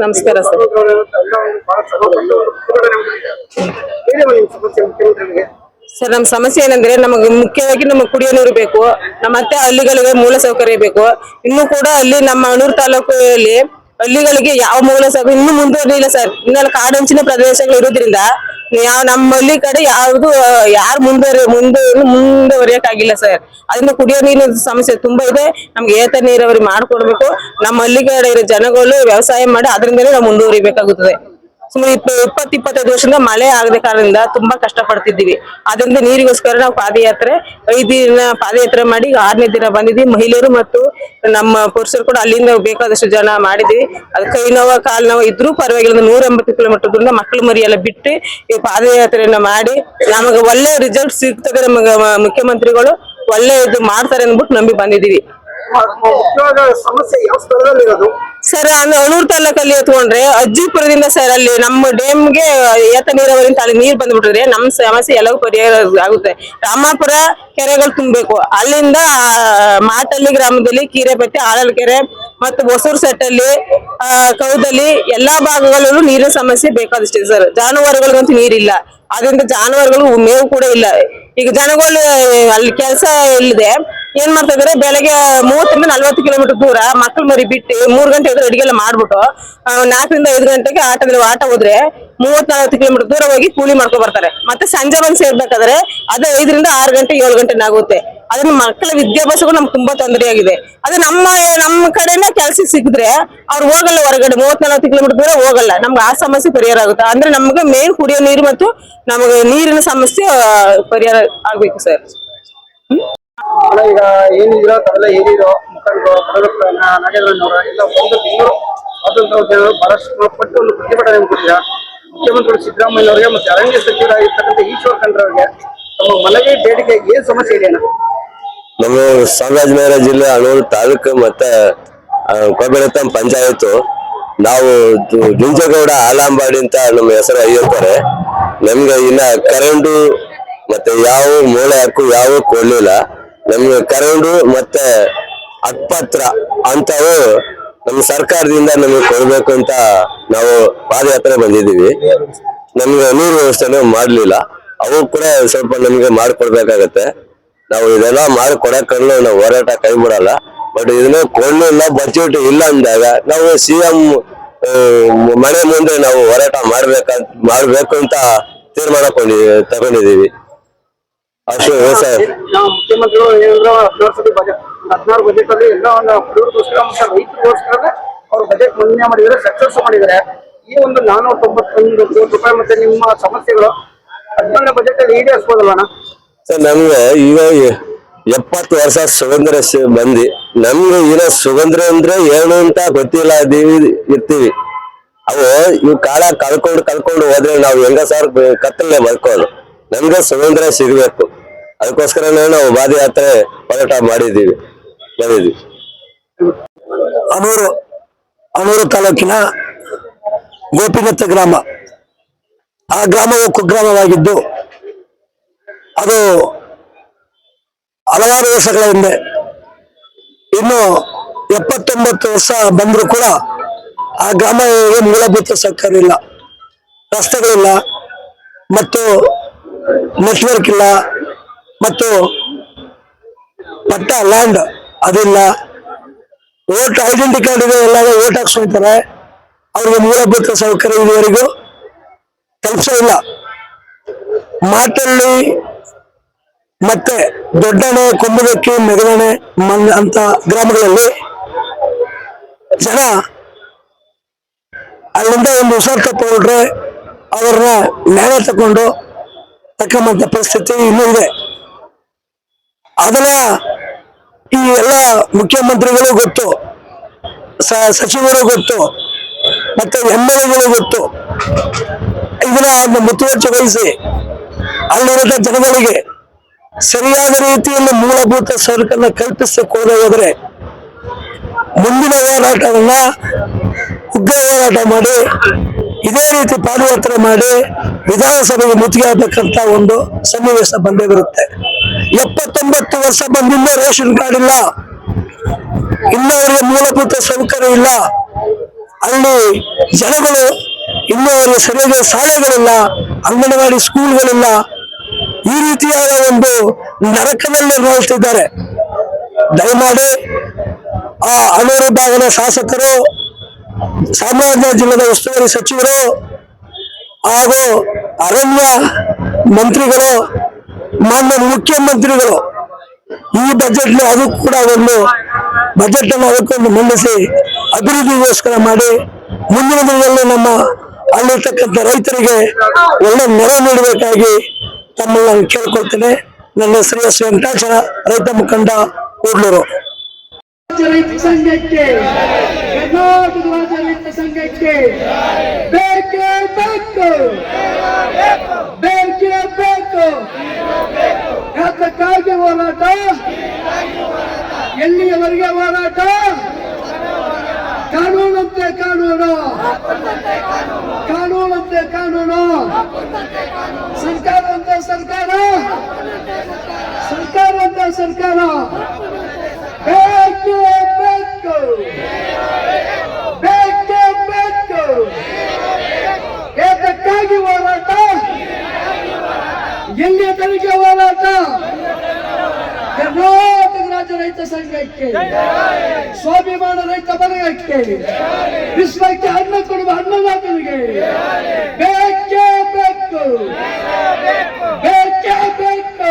ನಮಸ್ಕಾರ sir. Sir, ನಮ್ಮ ಸಮಸ್ಯೆ ಏನಂದ್ರೆ ನಮಗೆ ಮುಖ್ಯವಾಗಿ ನಮಗೆ ಕುಡಿಯೋ ನೀರು ಬೇಕು. ಮತ್ತೆ ಹಳ್ಳಿಗಳಿಗೆ ಮೂಲ ಸೌಕರ್ಯ ಬೇಕು. ಇನ್ನು ಕೂಡ ಅಲ್ಲಿ ನಮ್ಮ ಅಣೂರು ತಾಲೂಕಲ್ಲಿ ಹಳ್ಳಿಗಳಿಗೆ ಯಾವ ಮೂಲ ಸೌಕರ್ಯ ಇನ್ನೂ ಮುಂದುವರಿಲ್ಲ ಸರ್. ಇನ್ನೆಲ್ಲ ಕಾಡಂಚಿನ ಪ್ರದೇಶಗಳು ಇರೋದ್ರಿಂದ ನಮ್ಮ ಹಳ್ಳಿ ಕಡೆ ಯಾವ್ದು ಯಾರು ಮುಂದುವರಿಯಕ್ಕಾಗಿಲ್ಲ ಸರ್. ಅದರಿಂದ ಕುಡಿಯೋ ನೀರಿನ ಸಮಸ್ಯೆ ತುಂಬಾ ಇದೆ. ನಮ್ಗೆ ಏತ ನೀರಾವರಿ ಮಾಡ್ಕೊಡ್ಬೇಕು. ನಮ್ಮ ಹಳ್ಳಿ ಕಡೆ ಇರೋ ಜನಗಳು ವ್ಯವಸಾಯ ಮಾಡಿ ಅದರಿಂದಲೇ ನಾವು ಮುಂದುವರಿಬೇಕಾಗುತ್ತದೆ. ಸುಮ್ಮನೆ 20-25 ವರ್ಷದಿಂದ ಮಳೆ ಆಗದ ಕಾರಣದಿಂದ ತುಂಬಾ ಕಷ್ಟ ಪಡ್ತಿದ್ದೀವಿ. ಅದರಿಂದ ನೀರಿಗೋಸ್ಕರ ನಾವು ಪಾದಯಾತ್ರೆ 5 ದಿನ ಪಾದಯಾತ್ರೆ ಮಾಡಿ 6ನೇ ದಿನ ಬಂದಿದ್ವಿ. ಮಹಿಳೆಯರು ಮತ್ತು ನಮ್ಮ ಪುರುಷರು ಕೂಡ ಅಲ್ಲಿಂದ ಬೇಕಾದಷ್ಟು ಜನ ಮಾಡಿದ್ವಿ. ಅದು ಕೈ ನೋವು ಕಾಲು ನೋವು ಇದ್ರೂ ಪರವಾಗಿಲ್ಲ. 180 ಕಿಲೋಮೀಟರ್ ದೂರ ಮಕ್ಕಳು ಮರಿ ಎಲ್ಲ ಬಿಟ್ಟು ಈ ಪಾದಯಾತ್ರೆಯನ್ನ ಮಾಡಿ ನಮಗೆ ಒಳ್ಳೆ ರಿಸಲ್ಟ್ ಸಿಗ್ತದೆ. ನಮಗೆ ಮುಖ್ಯಮಂತ್ರಿಗಳು ಒಳ್ಳೆ ಇದು ಮಾಡ್ತಾರೆ ಅಂದ್ಬಿಟ್ಟು ನಂಬಿ ಬಂದಿದೀವಿ. ಸಮಸ್ಯೆ ಯಾವ ಸ್ಥಳದಲ್ಲಿ ಇರೋದು ಸರ್? ಅಣೂರು ತಾಲೂಕಲ್ಲಿ ಎತ್ಕೊಂಡ್ರೆ ಅಜ್ಜಿಪುರದಿಂದ ಸರ್, ಅಲ್ಲಿ ನಮ್ಮ ಡ್ಯಾಮ್ಗೆ ಏತ ನೀರಾವರಿ ಅಲ್ಲಿ ನೀರ್ ಬಂದ್ಬಿಟ್ಟಿದ್ರೆ ನಮ್ಮ ಸಮಸ್ಯೆ ಎಲ್ಲವೂ ಪರಿಹಾರ ಆಗುತ್ತೆ. ರಾಮಾಪುರ ಕೆರೆಗಳು ತುಂಬಬೇಕು. ಅಲ್ಲಿಂದ ಮಾಟಳ್ಳಿ ಗ್ರಾಮದಲ್ಲಿ ಕೀರೆಪತ್ತಿ, ಆಳಲ್ಕೆರೆ ಮತ್ತು ಹೊಸೂರು ಸೆಟ್ಟಲ್ಲಿ ಕೌದಲ್ಲಿ ಎಲ್ಲಾ ಭಾಗಗಳಲ್ಲೂ ನೀರಿನ ಸಮಸ್ಯೆ ಬೇಕಾದಷ್ಟಿದೆ ಸರ್. ಜಾನುವಾರುಗಳಿಗಂತೂ ನೀರಿಲ್ಲ. ಅದರಿಂದ ಜಾನುವಾರುಗಳು ಮೇವು ಕೂಡ ಇಲ್ಲ. ಈಗ ಜನಗಳು ಅಲ್ಲಿ ಕೆಲಸ ಇಲ್ಲದೆ ಏನ್ ಮಾಡ್ತಾ ಇದಾರೆ, ಬೆಳಗ್ಗೆ 30-40 ಕಿಲೋಮೀಟರ್ ದೂರ ಮಕ್ಕಳು ಮರಿ ಬಿಟ್ಟು 3 ಗಂಟೆ ಅಡಿಗೆಲ್ಲ ಮಾಡ್ಬಿಟ್ಟು 4-5 ಗಂಟೆಗೆ ಆಟ ಹೋದ್ರೆ 30-40 ಕಿಲೋಮೀಟರ್ ದೂರ ಹೋಗಿ ಕೂಲಿ ಮಾಡ್ಕೊ ಬರ್ತಾರೆ. ಮತ್ತೆ ಸಂಜೆ ಬಂದು ಸೇರ್ಬೇಕಾದ್ರೆ ಅದು 5-6 ಗಂಟೆ 7 ಗಂಟೆ ಆಗುತ್ತೆ. ಅದನ್ನ ಮಕ್ಕಳ ವಿದ್ಯಾಭ್ಯಾಸಕ್ಕೂ ನಮ್ಗೆ ತುಂಬಾ ತೊಂದರೆ ಆಗಿದೆ. ಅದು ನಮ್ಮ ಕಡೆನೇ ಕೆಲ್ಸ ಸಿಕ್ಕಿದ್ರೆ ಅವ್ರು ಹೋಗಲ್ಲ ಹೊರಗಡೆ. 30-40 ಕಿಲೋಮೀಟರ್ ದೂರ ಹೋಗಲ್ಲ. ನಮ್ಗೆ ಆ ಸಮಸ್ಯೆ ಪರಿಹಾರ ಆಗುತ್ತೆ. ಅಂದ್ರೆ ನಮ್ಗೆ ಮೇನ್ ಕುಡಿಯೋ ನೀರು ಮತ್ತು ನಮಗೆ ನೀರಿನ ಸಮಸ್ಯೆ ಪರಿಹಾರ ಆಗ್ಬೇಕು ಸರ್. ಈಗ ಏನಿರೋ ತಾವೆಲ್ಲ ಏನಿರೋ ಮುಖಂಡರು ನಾಗೇಂದ್ರನವರ ಎಲ್ಲ 1 ತಿಂಗಳು ಸ್ವಾತಂತ್ರ್ಯ ಬಹಳಷ್ಟು ಪಟ್ಟು ಒಂದು ಪ್ರತಿಭಟನೆ ಕೊಟ್ಟಿದ್ದಾರೆ. ಮುಖ್ಯಮಂತ್ರಿಗಳು ಸಿದ್ದರಾಮಯ್ಯನವರಿಗೆ ಮತ್ತೆ ಅರಣ್ಯ ಸಚಿವರಾಗಿರ್ತಕ್ಕಂಥ ಈಶ್ವರ್ ಖಂಡ್ರವರಿಗೆ ತಮ್ಮ ಮನವಿ ಬೇಡಿಕೆ ಏನ್ ಸಮಸ್ಯೆ ಇದೆ? ನಮ್ಮ ಚಾಮರಾಜನಗರ ಜಿಲ್ಲೆ ಅಣೂರು ತಾಲೂಕು ಮತ್ತೆ ಕೊಬ್ಬೆಳತಂ ಪಂಚಾಯತ್ ನಾವು ಜುಂಜೇಗೌಡ ಆಲಂಬಾಡಿ ಅಂತ ನಮ್ಮ ಹೆಸರು ಅಯ್ಯಂತಾರೆ. ನಮ್ಗೆ ಇನ್ನ ಕರೆಂಟು ಮತ್ತೆ ಯಾವ ಮೂಳೆ ಹಕ್ಕು ಯಾವ ಕೊಡ್ಲಿಲ್ಲ. ನಮ್ಗೆ ಕರೆಂಟು ಮತ್ತೆ ಹಕ್ಕುಪತ್ರ ಅಂತವು ನಮ್ಮ ಸರ್ಕಾರದಿಂದ ನಮಗೆ ಕೊಡ್ಬೇಕು ಅಂತ ನಾವು ಪಾದಯಾತ್ರೆ ಬಂದಿದ್ದೀವಿ. ನಮ್ಗೆ ನೀರು ವ್ಯವಸ್ಥೆನೂ ಮಾಡ್ಲಿಲ್ಲ. ಅವು ಕೂಡ ಸ್ವಲ್ಪ ನಮ್ಗೆ ಮಾಡ್ಕೊಡ್ಬೇಕಾಗತ್ತೆ. ನಾವು ಇದೆಲ್ಲ ಮಾಡಿಕೊಡಕ್ಕನ್ನು ನಾವು ಹೋರಾಟ ಕೈ ಬಿಡಲ್ಲ. ಬಟ್ ಇದನ್ನ ಕೊಳ್ಳಿಲ್ಲ, ಬಜೆಟ್ ಇಲ್ಲ ಅಂದಾಗ ನಾವು CM ಮನೆ ಮುಂದೆ ನಾವು ಹೋರಾಟ ಮಾಡ್ಬೇಕು ಅಂತ ತೀರ್ಮಾನ ತಗೊಂಡಿದ್ದೀವಿ. ಅಷ್ಟು ವ್ಯವಸಾಯ ಮುಖ್ಯಮಂತ್ರಿಗಳು 16 ಬಜೆಟ್ ಅಲ್ಲಿ ಎಲ್ಲ ರೈತರಿಗೋಸ್ಕರ ಅವ್ರು ಬಜೆಟ್ ಮಂಡನೆ ಮಾಡಿದರೆ ಸಕ್ಸಸ್ ಮಾಡಿದ್ದಾರೆ. ಈ ಒಂದು 491 ಕೋಟಿ ರೂಪಾಯಿ ಮತ್ತೆ ನಿಮ್ಮ ಸಮಸ್ಯೆಗಳು 17ನೇ ಬಜೆಟ್ ಅಲ್ಲಿ ಈಡೇರಿಸಬಹುದಲ್ವಣ್ಣ? ಸರ್, ನಮ್ಗೆ ಈಗ 70 ವರ್ಷ ಸುಗಂಧ್ರ ಬಂದಿ. ನಮ್ಗೆ ಈಗ ಸುಗಂಧ್ರ ಅಂದ್ರೆ ಏನು ಅಂತ ಗೊತ್ತಿಲ್ಲ ಇರ್ತೀವಿ. ಅವು ಇವ್ ಕಾಲ ಕಳ್ಕೊಂಡು ಹೋದ್ರೆ ನಾವು ಹೆಂಗ ಸರ್ ಕತ್ತಲೇ ಬದುಕೋದು. ನಮ್ಗೆ ಸುಗಂಧ್ರ ಸಿಗ್ಬೇಕು. ಅದಕ್ಕೋಸ್ಕರನೇ ನಾವು ಪಾದಯಾತ್ರೆ ಹೋರಾಟ ಮಾಡಿದ್ದೀವಿ. ಅಣೂರು ತಾಲೂಕಿನ ಗೋಪಿನತ್ತ ಗ್ರಾಮ, ಆ ಗ್ರಾಮವು ಕುಗ್ರಾಮವಾಗಿದ್ದು ಅದು ಹಲವಾರು ವರ್ಷಗಳ ಹಿಂದೆ, ಇನ್ನು 79 ವರ್ಷ ಬಂದರೂ ಕೂಡ ಆ ಗ್ರಾಮಕ್ಕೆ ಮೂಲಭೂತ ಸೌಕರ್ಯ ಇಲ್ಲ, ರಸ್ತೆಗಳಿಲ್ಲ, ಮತ್ತು ನೆಟ್ವರ್ಕ್ ಇಲ್ಲ, ಮತ್ತು ಪಟ್ಟ ಲ್ಯಾಂಡ್ ಅದಿಲ್ಲ. ವೋಟ್ ಐಡೆಂಟಿ ಕಾರ್ಡ್ ಇದೆ, ಎಲ್ಲ ವೋಟ್ ಹಾಕ್ಸ್ಕೊಳ್ತಾರೆ. ಅವ್ರಿಗೆ ಮೂಲಭೂತ ಸೌಕರ್ಯ ಇದುವರೆಗೂ ತಲುಪಿಸಿಲ್ಲ. ಮಾಟಳ್ಳಿ ಮತ್ತೆ ದೊಡ್ಡಣೆ, ಕೊಂಬುಗಕ್ಕಿ, ಮೆಗದಣೆ ಅಂತ ಗ್ರಾಮಗಳಲ್ಲಿ ಜನ ಅಲ್ಲಿಂದ ಒಂದು ಉಸಾರ್ ತಗೊಂಡ್ರೆ ಅವ್ರನ್ನ ನ್ಯಾಯ ತಗೊಂಡು ತಕ್ಕಂತ ಪರಿಸ್ಥಿತಿ ಇನ್ನೂ ಇದೆ. ಅದನ್ನ ಈ ಎಲ್ಲ ಮುಖ್ಯಮಂತ್ರಿಗಳು ಗೊತ್ತು, ಸಚಿವರು ಗೊತ್ತು, ಮತ್ತೆ MLAಗಳು ಗೊತ್ತು. ಇದನ್ನ ಮುತುವರ್ಜಿ ವಹಿಸಿ ಅಲ್ಲಿರುವ ಜನಗಳಿಗೆ ಸರಿಯಾದ ರೀತಿಯಲ್ಲಿ ಮೂಲಭೂತ ಸೌಕರ್ಯ ಕಲ್ಪಿಸಿಕೊಳ್ಳದೆ ಹೋದರೆ ಮುಂದಿನ ಹೋರಾಟವನ್ನ ಉಗ್ರ ಹೋರಾಟ ಮಾಡಿ ಇದೇ ರೀತಿ ಪಾದಯಾತ್ರೆ ಮಾಡಿ ವಿಧಾನಸಭೆಗೆ ಮುತ್ತಿಗೆ ಹಾಕತಕ್ಕಂತ ಒಂದು ಸನ್ನಿವೇಶ ಬಂದೇ ಬರುತ್ತೆ. 79 ವರ್ಷ ಬಂದಿಂದ ರೇಷನ್ ಕಾರ್ಡ್ ಇಲ್ಲ, ಇನ್ನವರಿಗೆ ಮೂಲಭೂತ ಸೌಕರ್ಯ ಇಲ್ಲ. ಅಲ್ಲಿ ಜನಗಳು ಇನ್ನೂ ಅವರಿಗೆ ಸರಿಯಾದ ಶಾಲೆಗಳಿಲ್ಲ, ಅಂಗನವಾಡಿ ಸ್ಕೂಲ್ಗಳಿಲ್ಲ. ಈ ರೀತಿಯಾದ ಒಂದು ನರಕದಲ್ಲಿ ನೋಡ್ತಿದ್ದಾರೆ. ದಯಮಾಡಿ ಆ ಅನೂರು ಭಾಗದ ಶಾಸಕರು, ಚಾಮರಾಜನಗರ ಜಿಲ್ಲೆಯ ಉಸ್ತುವಾರಿ ಸಚಿವರು ಹಾಗೂ ಅರಣ್ಯ ಮಂತ್ರಿಗಳು, ಮಾನ್ಯ ಮುಖ್ಯಮಂತ್ರಿಗಳು ಈ ಬಜೆಟ್ ಅದು ಕೂಡ ಒಂದು ಬಜೆಟ್ ಅನ್ನು ಅದಕ್ಕೊಂದು ಮಂಡಿಸಿ ಅಭಿವೃದ್ಧಿಗೋಸ್ಕರ ಮಾಡಿ ಮುಂದಿನ ದಿನದಲ್ಲಿ ನಮ್ಮ ಅಲ್ಲಿರ್ತಕ್ಕಂಥ ರೈತರಿಗೆ ಒಳ್ಳೆ ನೆರವು ನೀಡಬೇಕಾಗಿ ತಮ್ಮನ್ನು ನಾನು ಕೇಳ್ಕೊಳ್ತೇನೆ. ನನ್ನ ಹೆಸರು ಎಸ್ ವೆಂಕಟಾಚಲ, ರೈತ ಮುಖಂಡ, ಕೂಡ್ಲೂರು. ರೈತ ಸಂಘಕ್ಕೆ, ಕರ್ನಾಟಕ ರಾಜ್ಯ ರೈತ ಸಂಘಕ್ಕೆ ಬೇಕೇ ಬೇಕು, ಬೇಕೇ ಬೇಕು. ಯಾತಕ್ಕಾಗಿ ಹೋರಾಟ, ಎಲ್ಲಿಯವರೆಗೆ ಹೋರಾಟ? ಕಾನೂನಂತೆ ಕಾನೂನು, ಕಾನೂನಂತೆ ಕಾನೂನು, ಸರ್ಕಾರ ಅಂತ ಸರ್ಕಾರ, ಸರ್ಕಾರ ಅಂತ ಸರ್ಕಾರ. ಬೇಕೇ ಬೇಕು, ಬೇಕೇ ಬೇಕು. ಏತಕ್ಕಾಗಿ ಹೋರಾಟ, ಎಲ್ಲಿಯ ತನಕ ಹೋರಾಟ? ಕರ್ನಾಟಕ ರಾಜ್ಯ ರೈತ ಸಂಘಕ್ಕೆ, ಸ್ವಾಭಿಮಾನ ರೈತ ಬಲಗಕ್ಕೆ, ವಿಶ್ವಕ್ಕೆ ಅನ್ನ ಕೊಡುವ ಅನ್ನದಾತನಿಗೆ ಬೇಕೇ ಬೇಕು, ಬೇಕೇ ಬೇಕು.